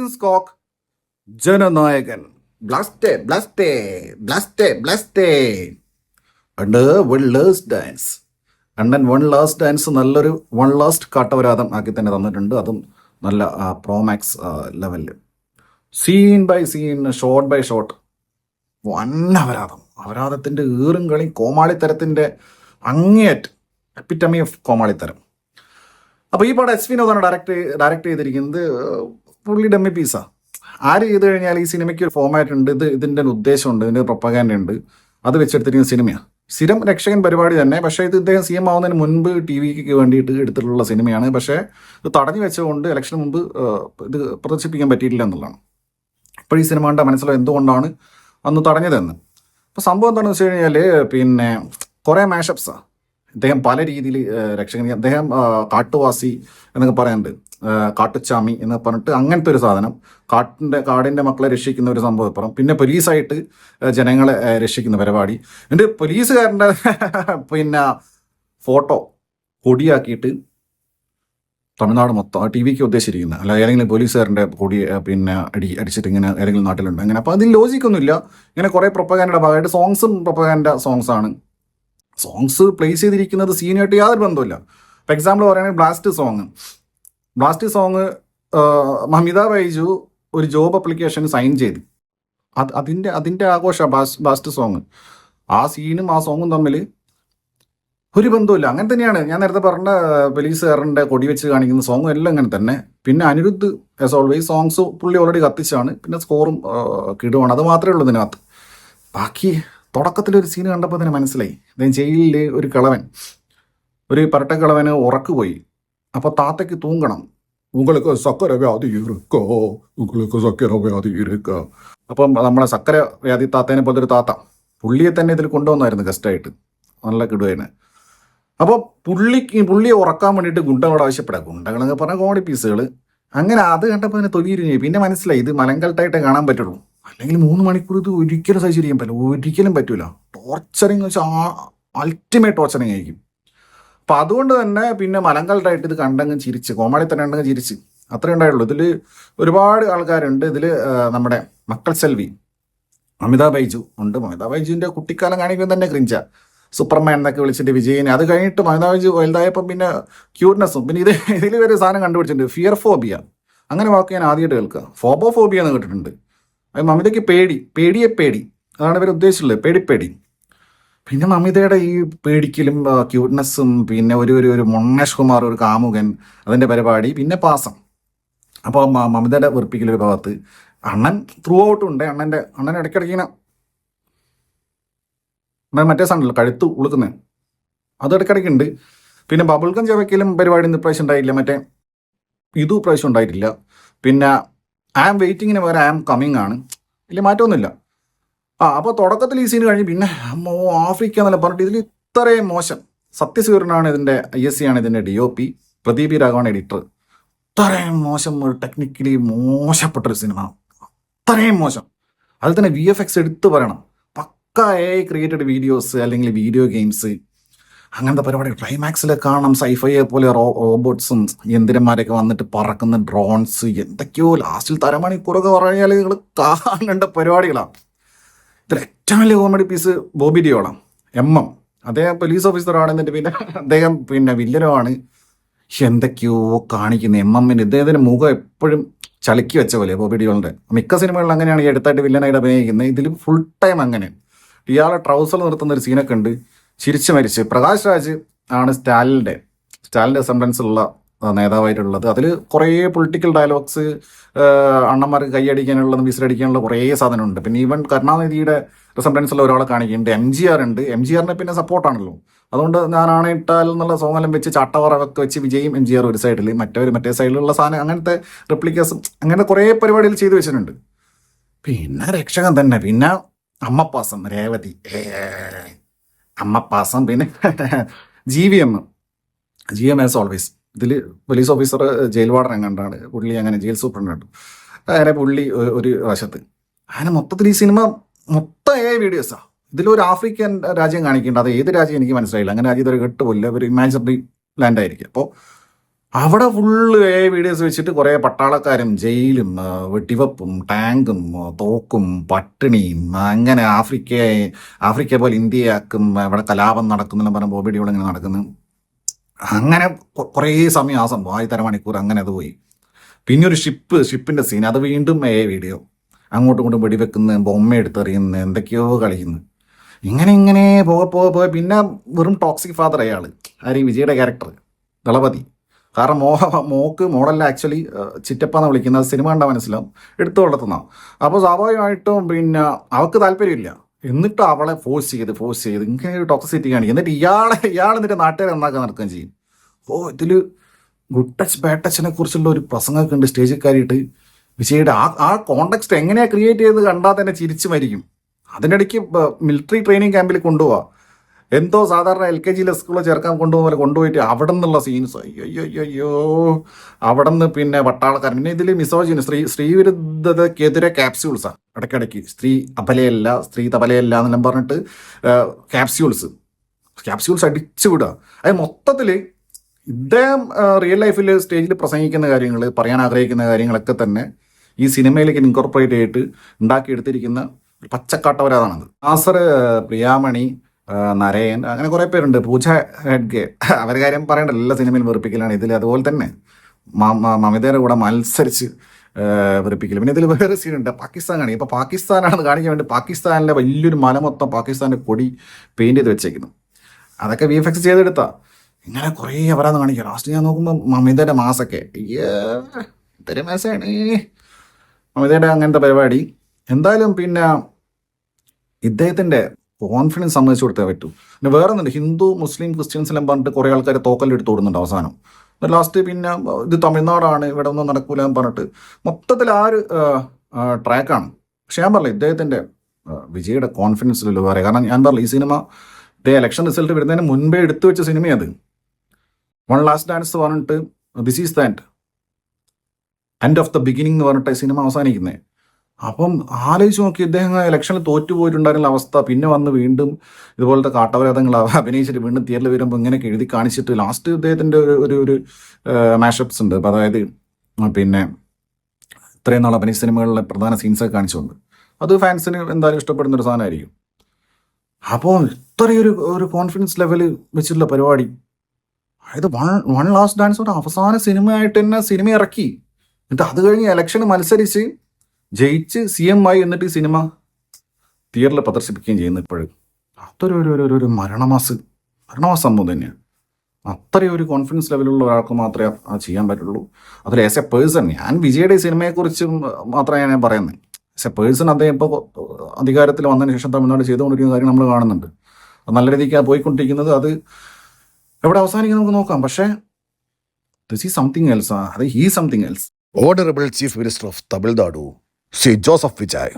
Operation സ്കോക്ക് Jananayakan ബ്ലാസ്റ്റേ ബ്ലാസ്റ്റേ ബ്ലാസ്റ്റേ ബ്ലാസ്റ്റേ അണ്ട് വൺ ലാസ്റ്റ് ഡാൻസ് അണ്ണൻ വൺ ലാസ്റ്റ് ഡാൻസ് നല്ലൊരു വൺ ലാസ്റ്റ് കാട്ടവരാതം ആക്കി തന്നെ തന്നിട്ടുണ്ട്. അതും നല്ല പ്രോമാക്സ് ലെവലിൽ scene by scene shot by shot വൻ അപരാധത്തിൻ്റെ ഏറും കളി കോമാളിത്തരത്തിൻ്റെ അങ്ങേയറ്റ് എപ്പിറ്റമി ഓഫ് കോമാളിത്തരം. അപ്പോൾ ഈ പടം എസ് വിനോദാണ് ഡയറക്റ്റ് ചെയ്തിരിക്കുന്നത്. പുള്ളി ഡമ്മി പീസാണ്. ആര് ചെയ്ത് കഴിഞ്ഞാൽ ഈ സിനിമയ്ക്ക് ഒരു ഫോമാറ്റ് ഉണ്ട്, ഇതിൻ്റെ ഉദ്ദേശമുണ്ട്, ഇതിൻ്റെ പ്രൊപ്പഗാൻഡ ഉണ്ട്, അത് വെച്ചെടുത്തിരിക്കുന്ന സിനിമയാണ്. സ്ഥിരം രക്ഷകൻ പരിപാടി തന്നെ. പക്ഷേ ഇത് ഇദ്ദേഹം സി എം ആവുന്നതിന് മുൻപ് ടി വിക്ക് വേണ്ടിയിട്ട് എടുത്തിട്ടുള്ള സിനിമയാണ്. പക്ഷേ ഇത് തടഞ്ഞു വെച്ചുകൊണ്ട് ഇലക്ഷന് മുമ്പ് ഇത് പ്രദർശിപ്പിക്കാൻ പറ്റിയിട്ടില്ല എന്നുള്ളതാണ്. ഇപ്പോൾ ഈ സിനിമ കണ്ട മനസ്സിലാവും എന്തുകൊണ്ടാണ് അന്ന് തടഞ്ഞതെന്ന്. അപ്പോൾ സംഭവം എന്താണെന്ന് വെച്ച് കഴിഞ്ഞാൽ പിന്നെ കുറേ മാഷപ്സാണ്. അദ്ദേഹം പല രീതിയിൽ രക്ഷകൻ, അദ്ദേഹം കാട്ടുവാസി എന്നൊക്കെ പറയാനുണ്ട്, കാട്ടുച്ചാമി എന്ന് പറഞ്ഞിട്ട് അങ്ങനത്തെ ഒരു സാധനം, കാടിൻ്റെ മക്കളെ രക്ഷിക്കുന്ന ഒരു സംഭവം ഇപ്പുറം, പിന്നെ പോലീസായിട്ട് ജനങ്ങളെ രക്ഷിക്കുന്ന പരിപാടി. എന്നിട്ട് പോലീസുകാരൻ്റെ പിന്നെ ഫോട്ടോ കൊടിയാക്കിയിട്ട് തമിഴ്നാട് മൊത്തം ടി വിക്ക് ഉദ്ദേശിച്ചിരിക്കുന്നത്, അല്ല ഏതെങ്കിലും പോലീസുകാരൻ്റെ കൊടി പിന്നെ അടിച്ചിട്ട് ഇങ്ങനെ ഏതെങ്കിലും നാട്ടിലുണ്ട് അങ്ങനെ. അപ്പോൾ അതിൽ ലോജിക്കൊന്നുമില്ല. ഇങ്ങനെ കുറേ പ്രൊപ്പഗാൻഡയുടെ ഭാഗമായിട്ട് സോങ്സും പ്രൊപ്പഗാൻഡ സോങ്സാണ്. സോങ്സ് പ്ലേസ് ചെയ്തിരിക്കുന്നത് സീനായിട്ട് യാതൊരു ബന്ധമില്ല. ഇപ്പോൾ എക്സാമ്പിൾ പറയുകയാണെങ്കിൽ ബ്ലാസ്റ്റ് സോങ് മമിത ബൈജു ഒരു ജോബ് അപ്ലിക്കേഷൻ സൈൻ ചെയ്തു. അതിൻ്റെ ആഘോഷമാണ് ബ്ലാസ്റ്റ് സോങ്. ആ സീനും ആ സോങ്ങും തമ്മിൽ ഒരു ബന്ധമില്ല. അങ്ങനെ തന്നെയാണ് ഞാൻ നേരത്തെ പറഞ്ഞ പോലീസുകാരൻ്റെ കൊടി വെച്ച് കാണിക്കുന്ന സോങ്ങും എല്ലാം അങ്ങനെ തന്നെ. പിന്നെ അനിരുദ്ധ് ആസ് ഓൾവേസ് സോങ്സ് പുള്ളി ഓൾറെഡി കത്തിച്ചാണ്. പിന്നെ സ്കോറും കിടുവാണ്. അത് മാത്രമേ ഉള്ളൂ ഇതിനകത്ത്. ബാക്കി തുടക്കത്തിലൊരു സീൻ കണ്ടപ്പോൾ തന്നെ മനസ്സിലായി, അദ്ദേഹം ജയിലിൽ ഒരു കിളവൻ, ഒരു പരട്ടക്കിളവന് ഉറക്കുപോയി. അപ്പോൾ താത്തയ്ക്ക് തൂങ്ങണം. ഉങ്ങൾക്ക് സക്കര വ്യാധി ഇരിക്കോ, ഉങ്ങൾക്ക് സക്കര വ്യാധി ഇരിക്കോ. അപ്പം നമ്മളെ സക്കര വ്യാധി താത്തേനെ പോലത്തെ ഒരു താത്ത പുള്ളിയെ തന്നെ ഇതിൽ കൊണ്ടുവന്നായിരുന്നു ഗസ്റ്റായിട്ട്. നല്ല കിടുവായിരുന്നു. അപ്പോൾ പുള്ളിയെ ഉറക്കാൻ വേണ്ടിയിട്ട് ഗുണ്ടകളോട് ആവശ്യപ്പെടാം. ഗുണ്ടകളെന്ന് പറഞ്ഞാൽ കോമഡി പീസുകൾ. അങ്ങനെ അത് കണ്ടപ്പോൾ തന്നെ തൊലിയിരിഞ്ഞു. പിന്നെ മനസ്സിലായി ഇത് മലങ്കൾട്ടായിട്ടേ കാണാൻ പറ്റുള്ളൂ. അല്ലെങ്കിൽ 3 മണിക്കൂർ ഇത് ഒരിക്കലും സഹിച്ച് ചെയ്യാൻ പറ്റില്ല, ഒരിക്കലും പറ്റൂല. ടോർച്ചറിങ് വെച്ചാൽ അൾട്ടിമേറ്റ് ടോർച്ചറിങ് ആയിരിക്കും. അപ്പം അതുകൊണ്ട് തന്നെ പിന്നെ മലങ്കൾട്ടായിട്ട് ഇത് കണ്ടങ്ങ് ചിരിച്ച്, കോമാളി തന്നെ ഉണ്ടെങ്കിൽ ചിരിച്ച്, അത്രേ ഉണ്ടായുള്ളൂ. ഇതിൽ ഒരുപാട് ആൾക്കാരുണ്ട്. ഇതിൽ നമ്മുടെ മക്കൾ സെൽവി, അമിതാ ബൈജു ഉണ്ട്. അമിതാ ബൈജുവിൻ്റെ കുട്ടിക്കാലം കാണിക്കാൻ തന്നെ ക്രിഞ്ച, സൂപ്പർമാൻ എന്നൊക്കെ വിളിച്ചിട്ട് വിജയനെ. അത് കഴിഞ്ഞിട്ട് അമിതാ ബൈജു വലുതായപ്പം പിന്നെ ക്യൂട്ട്നെസ്സും. പിന്നെ ഇതിൽ ഒരു സാധനം കണ്ടുപിടിച്ചിട്ടുണ്ട്, ഫിയർ ഫോബിയ. അങ്ങനെ വാക്ക് ഞാൻ ആദ്യമായിട്ട് കേൾക്കുക. ഫോബോഫോബിയ എന്ന് കേട്ടിട്ടുണ്ട്. അത് മമിതയ്ക്ക് പേടി, അതാണ് ഇവർ ഉദ്ദേശിച്ചുള്ളത്, പേടി. പിന്നെ മമിതയുടെ ഈ പേടിക്കലും ക്യൂട്ട്നെസ്സും, പിന്നെ ഒരു മൊണ്ണേഷ് കുമാർ, ഒരു കാമുകൻ, അതിൻ്റെ പരിപാടി, പിന്നെ പാസം. അപ്പോൾ മമിതയുടെ വെറുപ്പിക്കലൊരു ഭാഗത്ത് അണ്ണൻ ത്രൂ ഔട്ടും ഉണ്ട്. അണ്ണൻ ഇടയ്ക്കിടയ്ക്ക് ഇങ്ങനെ മറ്റേ സാധനമല്ലോ കഴുത്ത് ഉളുക്കുന്നത്, അത് ഇടയ്ക്കിടയ്ക്ക് ഉണ്ട്. പിന്നെ ബബിൾഗം ചവയ്ക്കലും പരിപാടി ഒന്നും ഇപ്രാവശ്യം ഉണ്ടായില്ല. മറ്റേ ഇതും ഇപ്രാവശ്യം ഉണ്ടായിട്ടില്ല. പിന്നെ ഐ ആം വെയിറ്റിങ്ങിന് പകരം ഐ ആം കമ്മിങ് ആണ്. ഇല്ല മാറ്റമൊന്നുമില്ല. അപ്പോൾ തുടക്കത്തിൽ ഈ സീൻ കഴിഞ്ഞ് പിന്നെ ആഫ്രിക്ക എന്നല്ല പറഞ്ഞിട്ട് ഇതിൽ ഇത്രയും മോശം. സത്യസൂര്യനാണ് ഇതിൻ്റെ ISC ആണ് ഇതിൻ്റെ DOP, പ്രദീപ് രാഘവാണ് എഡിറ്റർ. ഇത്രയും മോശം, ഒരു ടെക്നിക്കലി മോശപ്പെട്ടൊരു സിനിമ, അത്രയും മോശം. അതിൽ തന്നെ VFX എടുത്ത് പറയണം. പക്ക AI ക്രിയേറ്റഡ് വീഡിയോസ് അല്ലെങ്കിൽ വീഡിയോ ഗെയിംസ്, അങ്ങനത്തെ പരിപാടി. ക്ലൈമാക്സിൽ കാണാം സൈഫയെ പോലെ റോബോട്ട്സും യന്ത്രന്മാരൊക്കെ വന്നിട്ട് പറക്കുന്ന ഡ്രോൺസ്, എന്തൊക്കെയോ. ലാസ്റ്റിൽ തരമണിക്കൂറൊക്കെ പറഞ്ഞാൽ നിങ്ങൾ കാണേണ്ട പരിപാടികളാണ്. ഇതിൽ ഏറ്റവും വലിയ കോമഡി പീസ് ബോബി ഡിയോളാണ്. MM അദ്ദേഹം പോലീസ് ഓഫീസറാണ്. എന്നിട്ട് പിന്നെ അദ്ദേഹം പിന്നെ വില്ലനുമാണ്. എന്തൊക്കെയോ കാണിക്കുന്നത് MM-ന്. ഇദ്ദേഹത്തിൻ്റെ മുഖം എപ്പോഴും ചളുക്കി വെച്ച പോലെ ബോബി ഡിയോളിൻ്റെ. മിക്ക സിനിമകളിൽ അങ്ങനെയാണ് ഈ അടുത്തായിട്ട് വില്ലനായിട്ട് അഭിനയിക്കുന്നത്. ഇതിൽ ഫുൾ ടൈം അങ്ങനെ. ഇയാളെ ട്രൗസർ നിർത്തുന്ന ഒരു സീനൊക്കെ ഉണ്ട്, ചിരിച്ചു മരിച്ച്. പ്രകാശ് രാജ് ആണ് സ്റ്റാലിൻ്റെ അസംബ്ലൻസ് ഉള്ള നേതാവായിട്ടുള്ളത്. അതിൽ കുറേ പൊളിറ്റിക്കൽ ഡയലോഗ്സ്, അണ്ണന്മാർക്ക് കൈയടിക്കാനുള്ളതും വിസിലടിക്കാനുള്ള കുറേ സാധനമുണ്ട്. പിന്നെ ഈവൻ കരുണാനിധിയുടെ റിസംബ്ലൻസ് ഉള്ള ഒരാളെ കാണിക്കുന്നുണ്ട്. MGR ഉണ്ട്. MGR-നെ പിന്നെ സപ്പോർട്ടാണല്ലോ. അതുകൊണ്ട് ഞാനാണ് ഇട്ടാൽ എന്നുള്ള സോങ്ങെല്ലാം വെച്ച് ചാട്ടവറൊക്കെ വെച്ച് വിജയും MGR ഒരു സൈഡിൽ, മറ്റേ സൈഡിലുള്ള സാധനം, അങ്ങനത്തെ റെപ്ലിക്കേഴ്സും അങ്ങനെ കുറേ പരിപാടികൾ ചെയ്തു വെച്ചിട്ടുണ്ട്. പിന്നെ രക്ഷകൻ തന്നെ. പിന്നെ അമ്മപ്പാസം രേവതി, അമ്മപ്പാസം. പിന്നെ GVM ആസ് ഓൾവേസ്. ഇതിൽ പോലീസ് ഓഫീസർ ജയിൽ വാർഡൻ കണ്ടാണ് പുള്ളി, അങ്ങനെ ജയിൽ സൂപ്രണ്ട്. അങ്ങനെ പുള്ളി ഒരു വശത്ത്. അങ്ങനെ മൊത്തത്തിൽ ഈ സിനിമ മൊത്തം AI വീഡിയോസാണ്. ഇതിലൊരു ആഫ്രിക്കൻ രാജ്യം കാണിക്കേണ്ട, അത് ഏത് രാജ്യം എനിക്ക് മനസ്സിലായില്ല. അങ്ങനെ രാജ്യം ഇതൊരു കെട്ടുപോലില്ല, ഒരു ഇമാജിനറി ലാൻഡ് ആയിരിക്കും. അപ്പോൾ അവിടെ ഫുള്ള് വീഡിയോസ് വെച്ചിട്ട് കുറേ പട്ടാളക്കാരും ജയിലും വെടിവെപ്പും ടാങ്കും തോക്കും പട്ടിണിയും അങ്ങനെ ആഫ്രിക്ക പോലെ ഇന്ത്യയാക്കും അവിടെ കലാപം നടക്കുന്നെല്ലാം പറഞ്ഞ ബോബി ഡിയോൾ ഇങ്ങനെ നടക്കുന്നു. അങ്ങനെ കുറേ സമയം ആ സംഭവം 1.5 മണിക്കൂർ അങ്ങനെ അത് പോയി. പിന്നെ ഒരു ഷിപ്പിൻ്റെ സീൻ, അത് വീണ്ടും വീഡിയോ അങ്ങോട്ടും ഇങ്ങോട്ടും വെടിവെക്കുന്ന ബൊമ്മ എടുത്തെറിയുന്ന എന്തൊക്കെയോ കളിക്കുന്നു. ഇങ്ങനെ പോകെ പിന്നെ വെറും ടോക്സിക് ഫാദർ അയാൾ ആര് വിജയുടെ ക്യാരക്ടർ ദളപതി. കാരണം മോക്ക് മോളല്ല ആക്ച്വലി ചിറ്റപ്പാന്ന് വിളിക്കുന്നത്, സിനിമ കണ്ടാൽ മനസ്സിലാവും, എടുത്തു വളർത്തുന്നതാണ്. അപ്പോൾ സ്വാഭാവികമായിട്ടും പിന്നെ അവൾക്ക് താല്പര്യമില്ല, എന്നിട്ട് അവളെ ഫോഴ്സ് ചെയ്ത് ഇങ്ങനെ ഒരു ടോക്സിസിറ്റി കാണിക്കും. എന്നിട്ട് ഇയാൾ എന്നിട്ട് നാട്ടുകാരെ നന്നാക്കാൻ നടക്കുകയും ചെയ്യും. ഇതിൽ ഗുഡ് ടച്ച് ബാഡ് ടച്ചിനെ കുറിച്ചുള്ള ഒരു പ്രസംഗമൊക്കെ ഉണ്ട് സ്റ്റേജിൽ കയറിയിട്ട്. വിജയുടെ ആ കോണ്ടെക്സ്റ്റ് എങ്ങനെയാണ് ക്രിയേറ്റ് ചെയ്ത് കണ്ടാൽ തന്നെ ചിരിച്ചു മരിക്കും. അതിനിടയ്ക്ക് മിലിറ്ററി ട്രെയിനിങ് ക്യാമ്പിൽ കൊണ്ടുപോവാ, എന്തോ സാധാരണ LKG സ്കൂളിൽ ചേർക്കാൻ കൊണ്ടുപോലെ കൊണ്ടുപോയിട്ട് അവിടെ നിന്നുള്ള സീൻസ് അയ്യോ അവിടെ നിന്ന് പിന്നെ പട്ടാളക്കാരൻ. പിന്നെ ഇതിൽ മിസോജിന് സ്ത്രീവിരുദ്ധതയ്ക്കെതിരെ ക്യാപ്സ്യൂൾസാണ് ഇടയ്ക്കിടയ്ക്ക്. സ്ത്രീ തബലയല്ല എന്നെല്ലാം പറഞ്ഞിട്ട് ക്യാപ്സ്യൂൾസ് അടിച്ചു വിടുക. അത് മൊത്തത്തിൽ ഇദ്ദേഹം റിയൽ ലൈഫിൽ സ്റ്റേജിൽ പ്രസംഗിക്കുന്ന കാര്യങ്ങൾ, പറയാൻ ആഗ്രഹിക്കുന്ന കാര്യങ്ങളൊക്കെ തന്നെ ഈ സിനിമയിലേക്ക് ഇൻകോർപ്പറേറ്റ് ചെയ്തിട്ട് ഉണ്ടാക്കിയെടുത്തിരിക്കുന്ന പച്ചക്കാട്ടവരാതാണത്. നാസർ, പ്രിയാമണി, നരയൻ, അങ്ങനെ കുറേ പേരുണ്ട്, പൂജ ഹെഡ്ഗെ, അവരുടെ കാര്യം പറയണ്ടല്ലോ, എല്ലാ സിനിമയിലും വെറുപ്പിക്കലാണ്. ഇതിൽ അതുപോലെ തന്നെ മമിതയുടെ കൂടെ മത്സരിച്ച് വെറുപ്പിക്കില്ല. പിന്നെ ഇതിൽ വേറെ സീനുണ്ട്, പാകിസ്ഥാൻ കാണിക്കും. ഇപ്പോൾ പാകിസ്ഥാനാണെന്ന് കാണിക്കാൻ വേണ്ടി പാകിസ്ഥാനിലെ വലിയൊരു മല മൊത്തം പാകിസ്ഥാൻ്റെ കൊടി പെയിൻറ് ചെയ്ത് വെച്ചേക്കുന്നു. അതൊക്കെ VFX ചെയ്തെടുത്താ. ഇങ്ങനെ കുറേ അവരാന്ന് കാണിക്കുക. ലാസ്റ്റ് ഞാൻ നോക്കുമ്പോൾ മമിതയുടെ മാസൊക്കെ ഇതൊരു മാസമാണ് മമിതയുടെ അങ്ങനത്തെ പരിപാടി. എന്തായാലും പിന്നെ ഇദ്ദേഹത്തിൻ്റെ കോൺഫിഡൻസ് സമ്മതിച്ചു കൊടുത്തേ പറ്റൂ. പിന്നെ വേറെ ഒന്നുണ്ട്, ഹിന്ദു മുസ്ലിം ക്രിസ്ത്യൻസ് എല്ലാം പറഞ്ഞിട്ട് കുറേ ആൾക്കാർ തോക്കലെടുത്ത് ഓടുന്നുണ്ട് അവസാനം. ലാസ്റ്റ് പിന്നെ ഇത് തമിഴ്നാടാണ്, ഇവിടെ ഒന്നും നടക്കൂല എന്ന് പറഞ്ഞിട്ട് മൊത്തത്തിൽ ആ ഒരു ട്രാക്കാണ്. പക്ഷെ ഞാൻ പറഞ്ഞില്ല, ഇദ്ദേഹത്തിൻ്റെ വിജയുടെ കോൺഫിഡൻസിലല്ലോ വേറെ. കാരണം ഞാൻ പറഞ്ഞില്ല, ഈ സിനിമ ഇലക്ഷൻ റിസൾട്ട് വരുന്നതിന് മുൻപേ എടുത്തു വെച്ച സിനിമയത്. വൺ ലാസ്റ്റ് ഡാൻസ് പറഞ്ഞിട്ട് this is that end of the beginning എന്ന് പറഞ്ഞിട്ട് സിനിമ അവസാനിക്കുന്നത്. അപ്പം ആലോചിച്ച് നോക്കി, ഇദ്ദേഹം ഇലക്ഷനിൽ തോറ്റുപോയിട്ടുണ്ടായിരുന്ന അവസ്ഥ, പിന്നെ വന്ന് വീണ്ടും ഇതുപോലത്തെ കാട്ടവരാതങ്ങൾ അഭിനയിച്ചിട്ട് വീണ്ടും തിയേറ്ററിൽ വരുമ്പോൾ ഇങ്ങനെയൊക്കെ എഴുതി കാണിച്ചിട്ട് ലാസ്റ്റ് ഇദ്ദേഹത്തിൻ്റെ ഒരു മാഷപ്സ് ഉണ്ട്. അപ്പം അതായത് പിന്നെ ഇത്രയും നാൾ അഭിനയ സിനിമകളിലെ പ്രധാന സീൻസൊക്കെ കാണിച്ചുകൊണ്ട് അത് ഫാൻസിന് എന്തായാലും ഇഷ്ടപ്പെടുന്ന ഒരു സാധനമായിരിക്കും. അപ്പോൾ ഇത്രയൊരു കോൺഫിഡൻസ് ലെവൽ വെച്ചിട്ടുള്ള പരിപാടി, അതായത് വൺ ലാസ്റ്റ് ഡാൻസോടെ അവസാന സിനിമയായിട്ട് തന്നെ സിനിമ ഇറക്കി. എന്നിട്ട് അത് കഴിഞ്ഞ് ഇലക്ഷന് മത്സരിച്ച് ജയിച്ച് CM ആയി. എന്നിട്ട് ഈ സിനിമ തിയേറ്ററിൽ പ്രദർശിപ്പിക്കുകയും ചെയ്യുന്നു. ഇപ്പോഴും അതൊരു മരണമാസ സംഭവം തന്നെയാണ്. അത്രയൊരു കോൺഫിഡൻസ് ലെവലുള്ള ഒരാൾക്ക് മാത്രമേ അത് ചെയ്യാൻ പറ്റുള്ളൂ. അതിൽ ആസ് എ പേഴ്സൺ, ഞാൻ വിജയുടെ സിനിമയെക്കുറിച്ച് മാത്രമേ ഞാൻ പറയുന്നത്. ആസ് എ പേഴ്സൺ അദ്ദേഹം ഇപ്പോൾ അധികാരത്തിൽ വന്നതിന് ശേഷം തമിഴ്നാട് ചെയ്തുകൊണ്ടിരിക്കുന്ന കാര്യം നമ്മൾ കാണുന്നുണ്ട്. അത് നല്ല രീതിക്ക് പോയിക്കൊണ്ടിരിക്കുന്നത്. അത് എവിടെ അവസാനിക്കും നമുക്ക് നോക്കാം. പക്ഷേ ദിസ് ഈസ് സംതിങ് എൽസ്. അത് he something else. Honorable Chief Minister of Tamil Nadu, Sri Joseph Vijay.